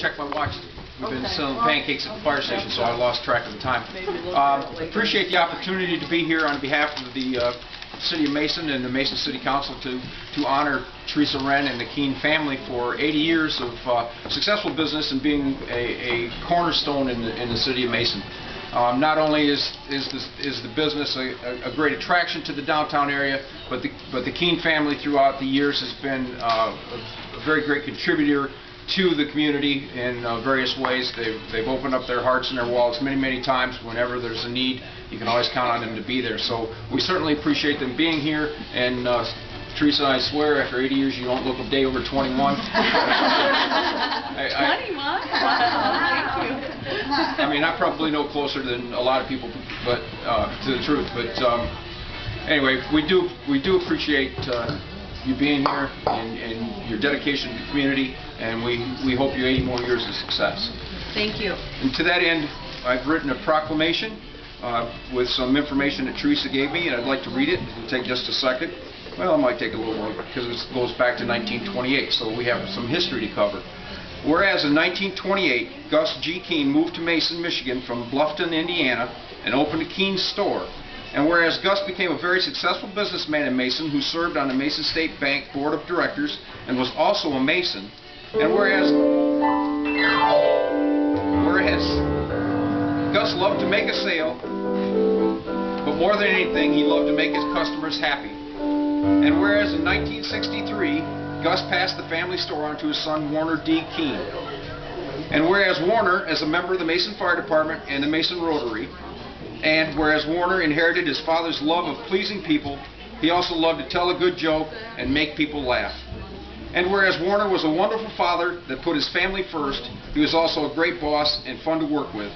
check my watch. We've been selling pancakes at the fire station, so I lost track of the time. Appreciate the opportunity to be here on behalf of the City of Mason and the Mason City Council to honor Teresa Wren and the Kean family for 80 years of successful business and being a cornerstone in the City of Mason. Not only is the business a great attraction to the downtown area, but the Kean family throughout the years has been a very great contributor to the community in various ways. They've opened up their hearts and their wallets many times. Whenever there's a need, you can always count on them to be there. So we certainly appreciate them being here. And Teresa, I swear, after 80 years, you don't look a day over 21. 21? Wow, thank you. I mean, I probably know closer than a lot of people, but to the truth. But anyway, we do appreciate you being here and your dedication to the community, and we hope you 80 more years of success. Thank you. And to that end, I've written a proclamation with some information that Teresa gave me, and I'd like to read it. It'll take just a second. Well, it might take a little more because it goes back to 1928, so we have some history to cover. Whereas in 1928, Gus G. Kean moved to Mason, Michigan from Bluffton, Indiana, and opened a Kean store. And whereas Gus became a very successful businessman in Mason who served on the Mason State Bank Board of Directors and was also a Mason, and whereas Gus loved to make a sale, but more than anything, he loved to make his customers happy. And whereas in 1963, Gus passed the family store on to his son Warner D. Kean. And whereas Warner, as a member of the Mason Fire Department and the Mason Rotary, and whereas Warner inherited his father's love of pleasing people, he also loved to tell a good joke and make people laugh. And whereas Warner was a wonderful father that put his family first, he was also a great boss and fun to work with.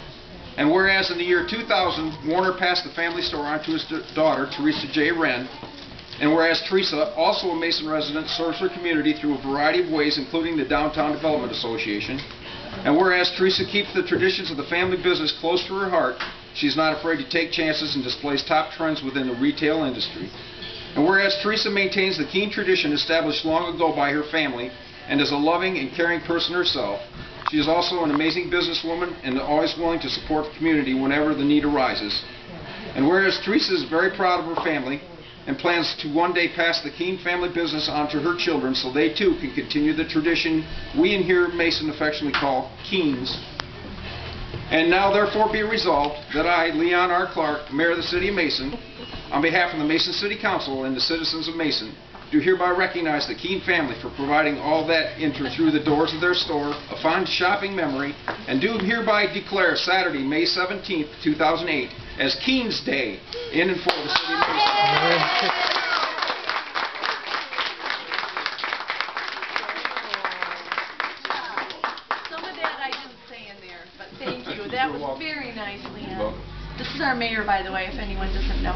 And whereas in the year 2000, Warner passed the family store on to his daughter, Teresa J. Wren, and whereas Teresa, also a Mason resident, serves her community through a variety of ways, including the Downtown Development Association, and whereas Teresa keeps the traditions of the family business close to her heart, she's not afraid to take chances and displays top trends within the retail industry. And whereas Teresa maintains the Kean tradition established long ago by her family and is a loving and caring person herself, she is also an amazing businesswoman and always willing to support the community whenever the need arises. And whereas Teresa is very proud of her family and plans to one day pass the Kean family business on to her children so they too can continue the tradition we in here in Mason affectionately call Keans. And now therefore be resolved that I, Leon R. Clark, Mayor of the City of Mason, on behalf of the Mason City Council and the citizens of Mason, do hereby recognize the Kean family for providing all that enter through the doors of their store a fond shopping memory, and do hereby declare Saturday, May 17th, 2008, as Kean's Day in and for the City of Mason. Some of that I didn't say in there, but thank you. That was very nice, Leon. This is our mayor, by the way, if anyone doesn't know.